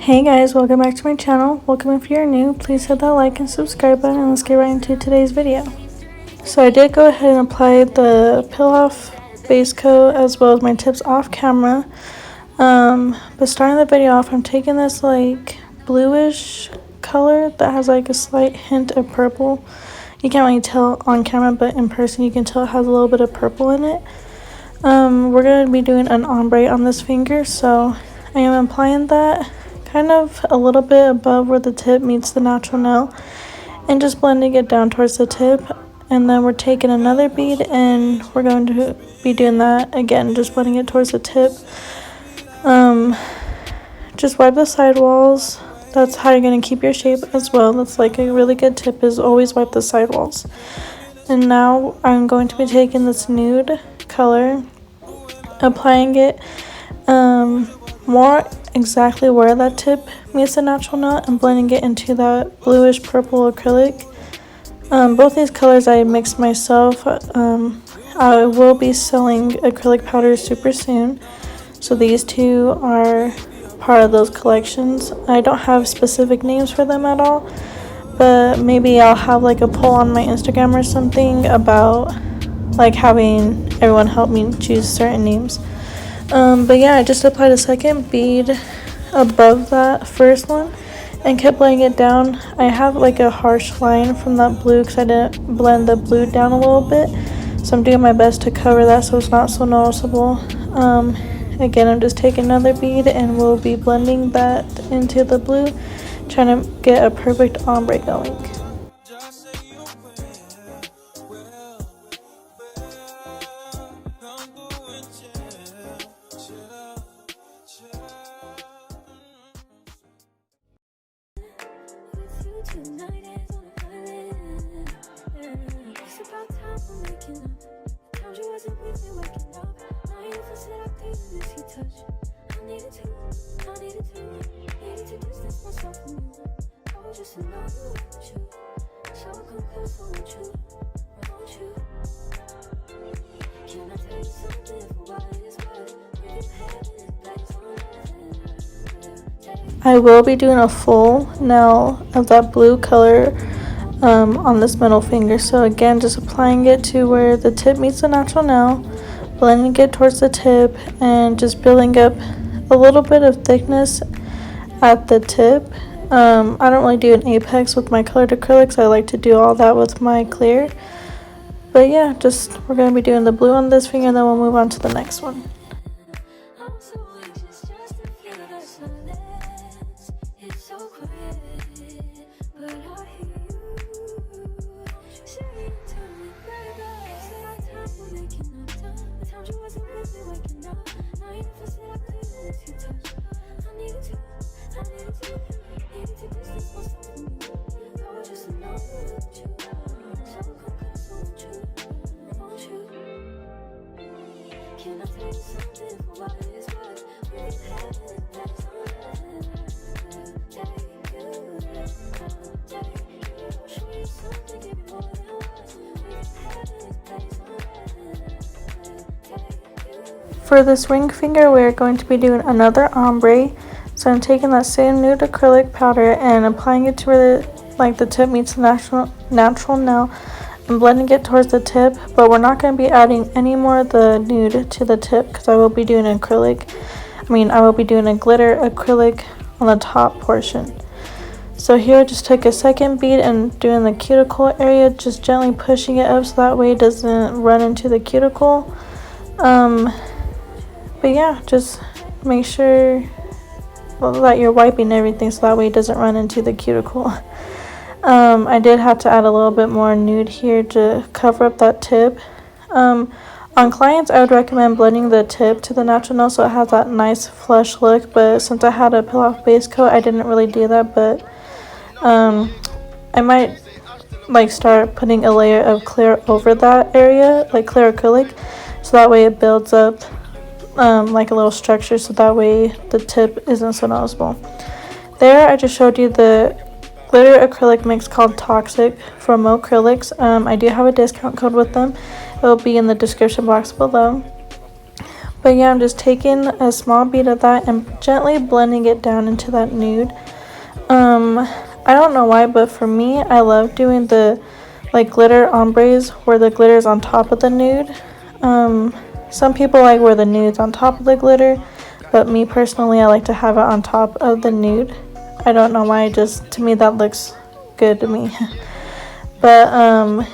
Hey guys, welcome back to my channel. Welcome if you're new. Please hit that like and subscribe button and let's get right into today's video. So I did go ahead and apply the peel off base coat as well as my tips off camera. But starting the video off, I'm taking this like bluish color that has like a slight hint of purple. You can't really tell on camera, but in person you can tell it has a little bit of purple in it. We're going to be doing an ombre on this finger, so I am applying that kind of a little bit above where the tip meets the natural nail and just blending it down towards the tip. And then we're taking another bead and we're going to be doing that again, just blending it towards the tip. Just wipe the side walls. That's how you're going to keep your shape as well. That's like a really good tip, is always wipe the side walls. And now I'm going to be taking this nude color, applying it more exactly where that tip meets the natural nail and blending it into that bluish purple acrylic. Both these colors I mixed myself. I will be selling acrylic powders super soon, so these two are part of those collections. I don't have specific names for them at all, but maybe I'll have like a poll on my Instagram or something about like having everyone help me choose certain names. But yeah, I just applied a second bead above that first one and kept laying it down. I have like a harsh line from that blue because I didn't blend the blue down a little bit, so I'm doing my best to cover that so it's not so noticeable. Again, I'm just taking another bead and we'll be blending that into the blue, trying to get a perfect ombre going. I will be doing a full nail of that blue color on this middle finger. So again, just applying it to where the tip meets the natural nail, blending it towards the tip, and just building up a little bit of thickness at the tip. I don't really do an apex with my colored acrylics. I like to do all that with my clear. But yeah, we're going to be doing the blue on this finger, and then we'll move on to the next one. For this ring finger, we're going to be doing another ombre. So I'm taking that same nude acrylic powder and applying it to where the tip meets the natural nail and blending it towards the tip. But we're not going to be adding any more of the nude to the tip because I will be doing acrylic. I will be doing a glitter acrylic on the top portion. So here I just took a second bead and doing the cuticle area, just gently pushing it up so that way it doesn't run into the cuticle. But yeah, just make sure that you're wiping everything so that way it doesn't run into the cuticle. I did have to add a little bit more nude here to cover up that tip. On clients, I would recommend blending the tip to the natural nail so it has that nice flush look, but since I had a peel off base coat, I didn't really do that. But I might start putting a layer of clear over that area, like clear acrylic, so that way it builds up like a little structure, so that way the tip isn't so noticeable. There I just showed you the glitter acrylic mix called Toxic from Acrylics. I do have a discount code with them. It will be in the description box below. But yeah, I'm just taking a small bead of that and gently blending it down into that nude. I don't know why, but for me, I love doing the like glitter ombres where the glitter is on top of the nude. Some people like where the nude's on top of the glitter, but me personally, I like to have it on top of the nude. I don't know why, just to me that looks good to me. But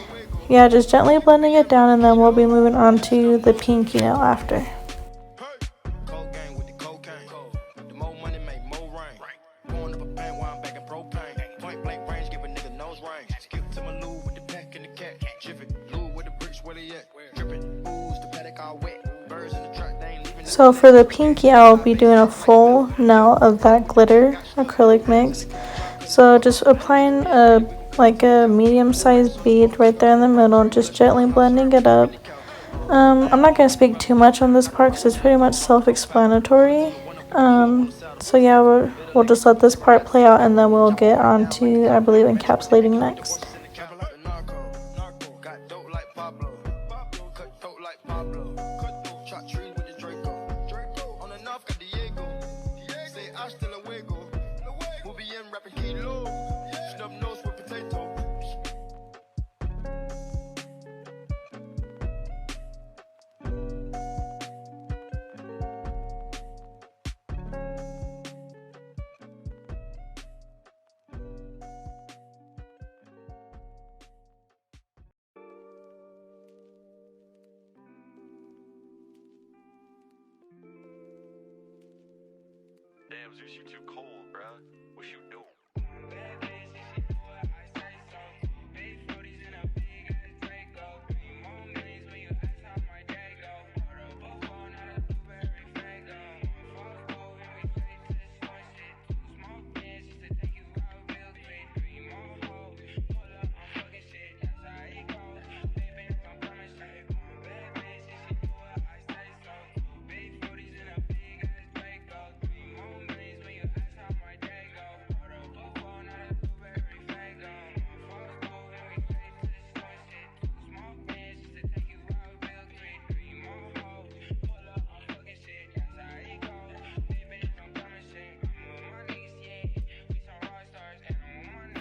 yeah, just gently blending it down, and then we'll be moving on to the pinky nail after. So for the pinky, I'll be doing a full nail of that glitter acrylic mix. So just applying a medium-sized bead right there in the middle and just gently blending it up. I'm not going to speak too much on this part because it's pretty much self-explanatory. So yeah, we'll just let this part play out, and then we'll get on to, I believe, encapsulating next. Damn, Zeus, you too cold, bruh. What you doing?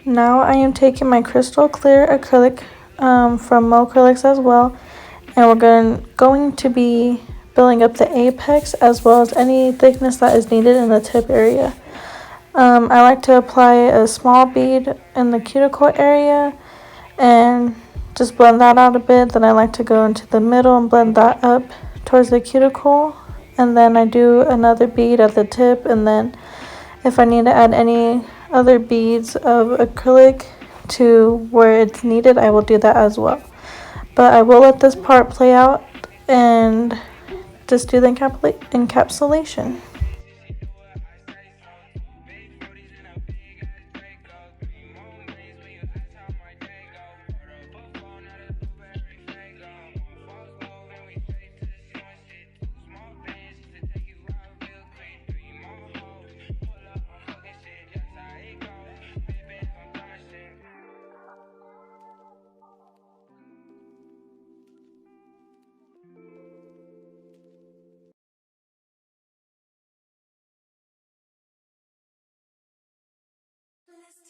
Now I am taking my crystal clear acrylic from Mo Acrylics as well, and we're going to be building up the apex as well as any thickness that is needed in the tip area. I like to apply a small bead in the cuticle area and just blend that out a bit. Then I like to go into the middle and blend that up towards the cuticle, and then I do another bead at the tip, and then if I need to add any other beads of acrylic to where it's needed, I will do that as well. But I will let this part play out and just do the encapsulation.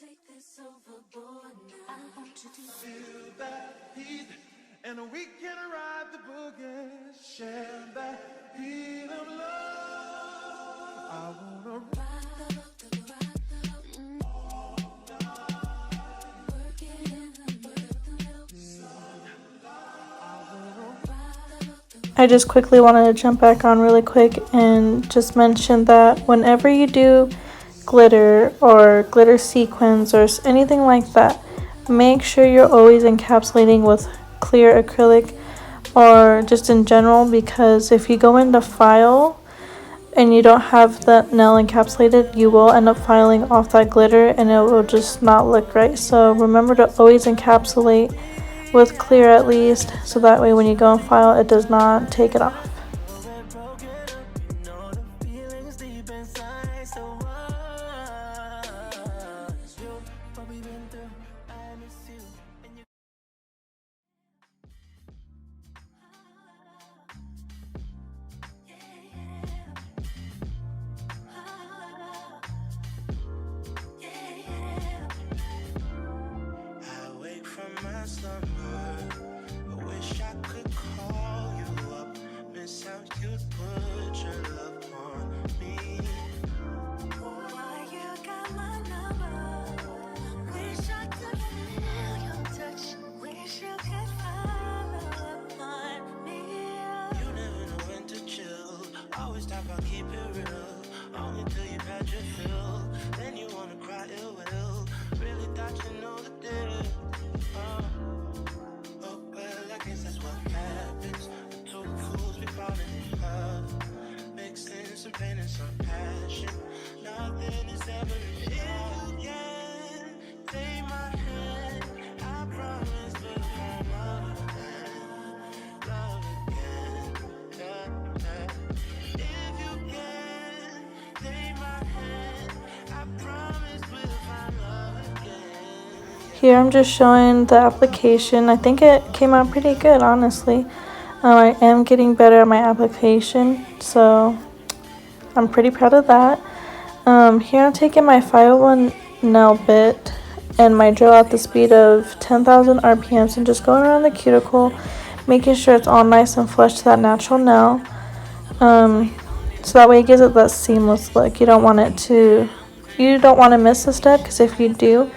Take this overboard now. I want you to feel that heat, and we can ride the boogie, share that heat of love. I wanna ride the boat, all night, working in the middle sun. I just quickly wanted to jump back on really quick and just mention that whenever you do glitter or glitter sequins or anything like that, make sure you're always encapsulating with clear acrylic or just in general, because if you go into file and you don't have the nail encapsulated, you will end up filing off that glitter and it will just not look right. So remember to always encapsulate with clear at least, so that way when you go and file, it does not take it off. Yeah. real. Only till you pat your fill, then you wanna cry ill will. Really thought you know the deal. Oh well, I guess that's what happens. The two fools be falling in love, mixing some pain and some passion. Nothing is ever enough. If you can take my hand, I promise we'll fall love again. If you can take my hand, I promise we'll find love again. Here I'm just showing the application. I think it came out pretty good, honestly. I am getting better at my application, so I'm pretty proud of that. Here I'm taking my 501 nail bit and my drill at the speed of 10,000 RPMs and just going around the cuticle, making sure it's all nice and flush to that natural nail. So that way it gives it that seamless look. You don't want to miss a step, because if you do,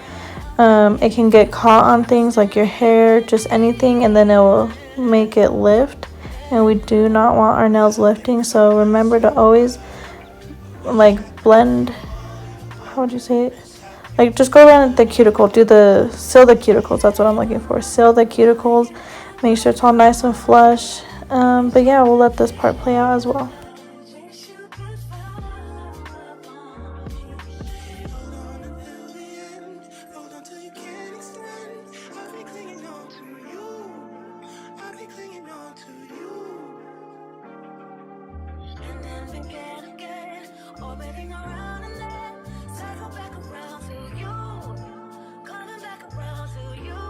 it can get caught on things like your hair, just anything, and then it will make it lift, and we do not want our nails lifting. So remember to always like blend, how would you say it, like just go around the cuticle, seal the cuticles, that's what I'm looking for, seal the cuticles, make sure it's all nice and flush. But yeah, we'll let this part play out as well. Orbiting around and then circle back around to you. Coming back around to you.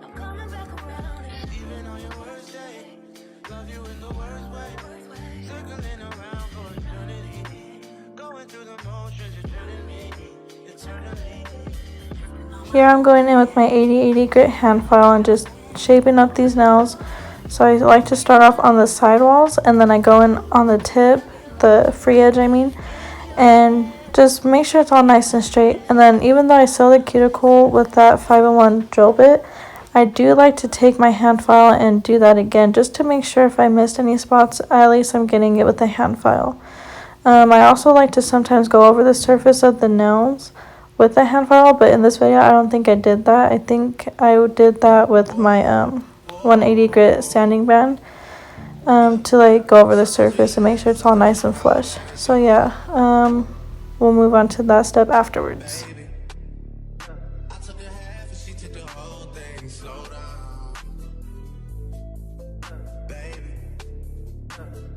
I'm coming back around. Even on your worst day, love you in the worst way. Circling around for eternity. Going through the motions, you're turning me eternally. Here I'm going in with my 8080 grit hand file and just shaping up these nails. So I like to start off on the sidewalls, and then I go in on the tip, the free edge and just make sure it's all nice and straight. And then even though I seal the cuticle with that 501 drill bit, I do like to take my hand file and do that again, just to make sure if I missed any spots, at least I'm getting it with the hand file. I also like to sometimes go over the surface of the nails with the hand file, but in this video I don't think I did that. I think I did that with my 180 grit sanding band, to like go over the surface and make sure it's all nice and flush. So yeah, we'll move on to that step afterwards. I took a half and she took the whole thing. Slow down, baby.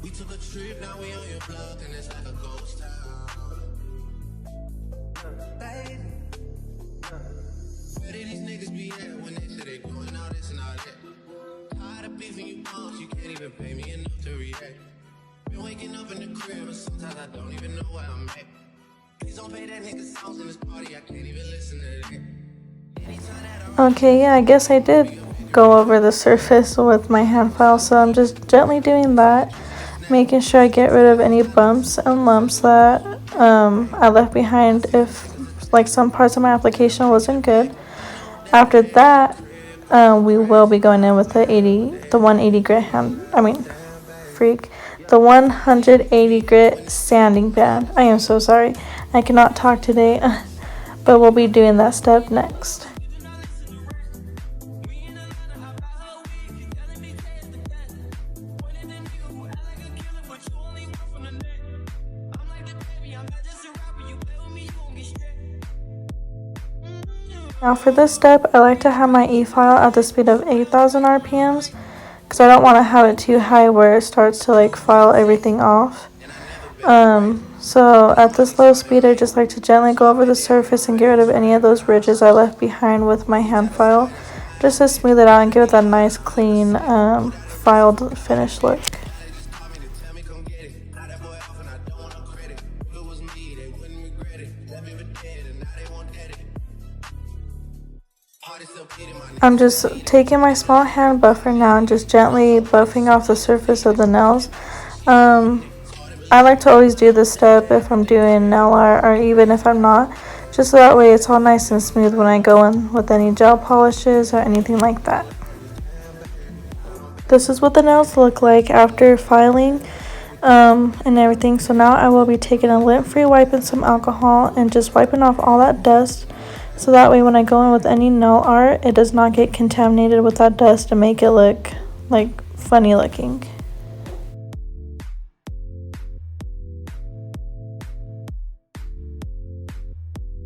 We took a trip, now we on your block and it's like a ghost town, baby. Where did these niggas be at when they say they doing all this and all that? Tired of beefing you punks, you can't even pay me enough to react. Been waking up in the crib and sometimes I don't even know where I'm at. Please don't pay that nigga songs in this party, I can't even listen to that. Okay, yeah, I guess I did go over the surface with my hand file, so I'm just gently doing that, making sure I get rid of any bumps and lumps that I left behind if like some parts of my application wasn't good. After that, we will be going in with the 180 grit the 180 grit sanding band. I am so sorry, I cannot talk today, but we'll be doing that step next. Now for this step, I like to have my e-file at the speed of 8,000 RPMs, because I don't want to have it too high where it starts to like file everything off. So at this low speed, I just like to gently go over the surface and get rid of any of those ridges I left behind with my hand file, just to smooth it out and give it that nice clean filed finished look. I'm just taking my small hand buffer now and just gently buffing off the surface of the nails. I like to always do this step if I'm doing nail art, or even if I'm not, just so that way it's all nice and smooth when I go in with any gel polishes or anything like that. This is what the nails look like after filing. and everything. So now I will be taking a lint-free wipe and some alcohol and just wiping off all that dust, so that way when I go in with any nail art, it does not get contaminated with that dust and make it look like funny looking.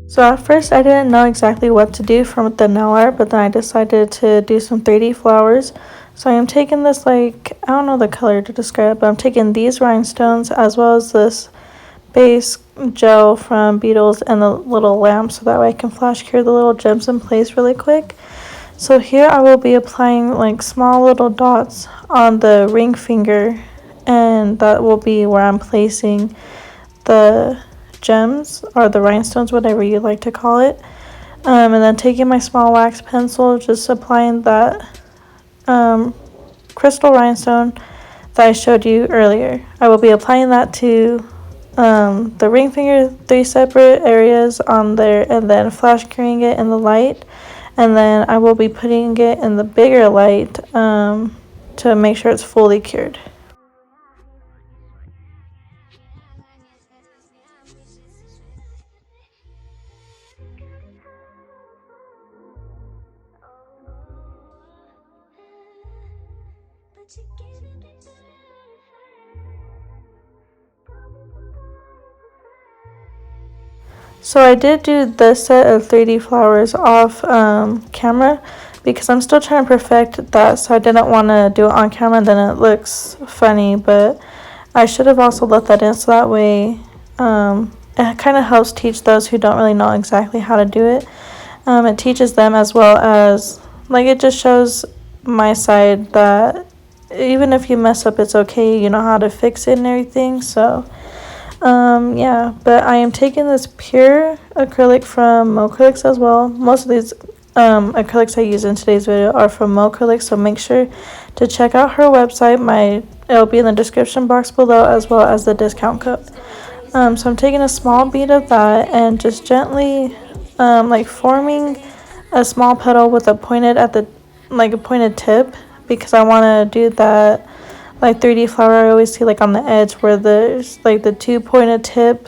So at first I didn't know exactly what to do from the nail art, but then I decided to do some 3D flowers. So I am taking this, like, I don't know the color to describe, but I'm taking these rhinestones as well as this base gel from Beetles and the little lamp, so that way I can flash cure the little gems in place really quick. So here I will be applying like small little dots on the ring finger, and that will be where I'm placing the gems or the rhinestones, whatever you like to call it. And then taking my small wax pencil, just applying that crystal rhinestone that I showed you earlier. I will be applying that to the ring finger, 3 separate areas on there, and then flash curing it in the light, and then I will be putting it in the bigger light to make sure it's fully cured. So I did do this set of 3D flowers off camera because I'm still trying to perfect that, so I didn't want to do it on camera and then it looks funny, but I should have also let that in, so that way it kind of helps teach those who don't really know exactly how to do it. It teaches them, as well as, like, it just shows my side that even if you mess up, it's okay, you know how to fix it and everything. So yeah, but I am taking this pure acrylic from 𝐾𝐈𝐊𝐿𝐿 as well. Most of these acrylics I use in today's video are from 𝐾𝐈𝐿𝐿, so make sure to check out her website. It'll be in the description box below, as well as the discount code. So I'm taking a small bead of that and just gently like forming a small petal with a pointed a pointed tip, because I want to do that like 3D flower I always see, like on the edge where there's like the 2 pointed tip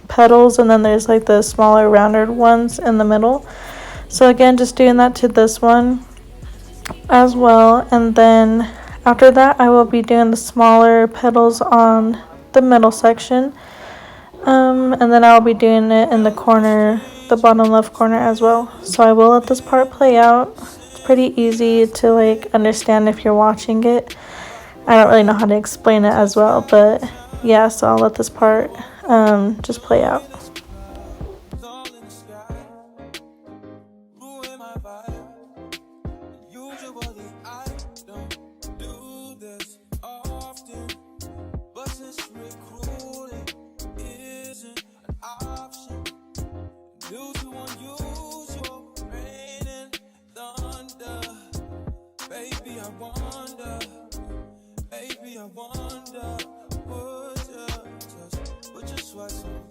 petals, and then there's like the smaller rounded ones in the middle. So again, just doing that to this one as well, and then after that I will be doing the smaller petals on the middle section, and then I'll be doing it in the corner, the bottom left corner as well. So I will let this part play out. It's pretty easy to like understand if you're watching it. I don't really know how to explain it as well, but yeah, so I'll let this part just play out.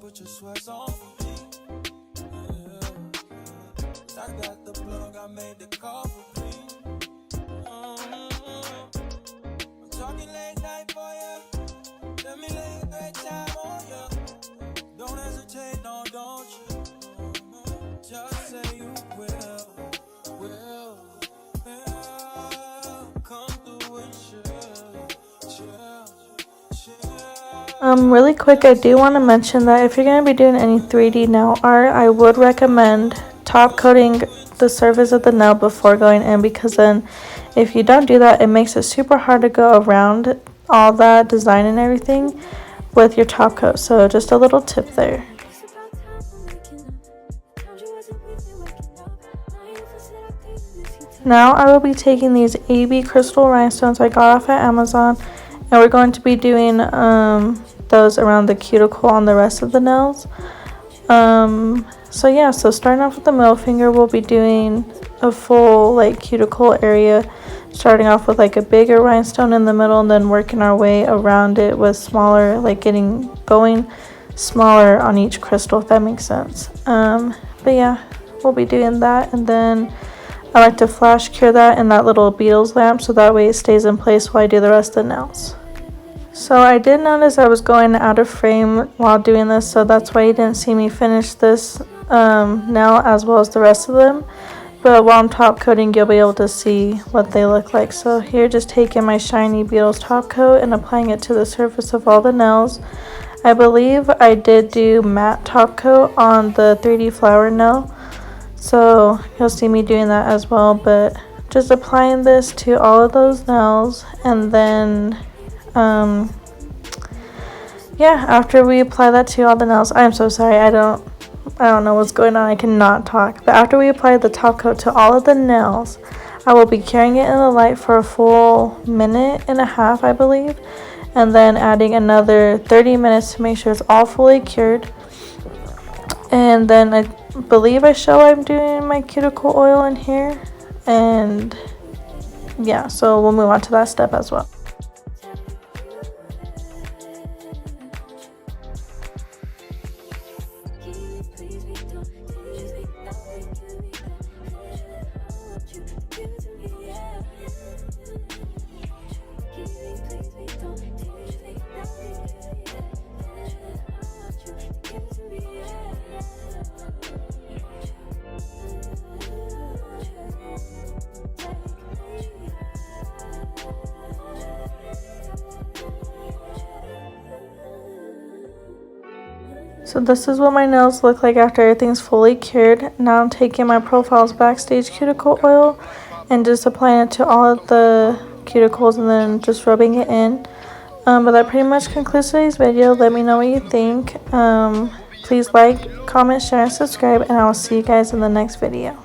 Put your sweats on for me. Yeah. I got the plug, I made the call for me. I'm talking late night for you. Let me lay a great time on you. Don't hesitate, no, don't you? Just say you will. Come through and chill. Really quick, I do want to mention that if you're going to be doing any 3D nail art, I would recommend top coating the surface of the nail before going in, because then if you don't do that, it makes it super hard to go around all that design and everything with your top coat. So just a little tip there. Now I will be taking these AB crystal rhinestones I got off at Amazon, and we're going to be doing those around the cuticle on the rest of the nails. So yeah, so starting off with the middle finger, we'll be doing a full like cuticle area, starting off with like a bigger rhinestone in the middle, and then working our way around it with smaller, like going smaller on each crystal, if that makes sense. But yeah, we'll be doing that, and then I like to flash cure that in that little Beetles lamp, so that way it stays in place while I do the rest of the nails. So I did notice I was going out of frame while doing this, so that's why you didn't see me finish this nail as well as the rest of them. But while I'm top coating, you'll be able to see what they look like. So here, just taking my shiny Beetles top coat and applying it to the surface of all the nails. I believe I did do matte top coat on the 3D flower nail, so you'll see me doing that as well. But just applying this to all of those nails, and then yeah, after we apply that to all the nails, I'm so sorry, I don't know what's going on, I cannot talk. But after we apply the top coat to all of the nails, I will be curing it in the light for a full minute and a half, I believe, and then adding another 30 minutes to make sure it's all fully cured. And then I believe I'm doing my cuticle oil in here, and yeah, so we'll move on to that step as well. So this is what my nails look like after everything's fully cured. Now I'm taking my Profiles Backstage cuticle oil and just applying it to all of the cuticles and then just rubbing it in. But that pretty much concludes today's video. Let me know what you think. Please like, comment, share, and subscribe, and I will see you guys in the next video.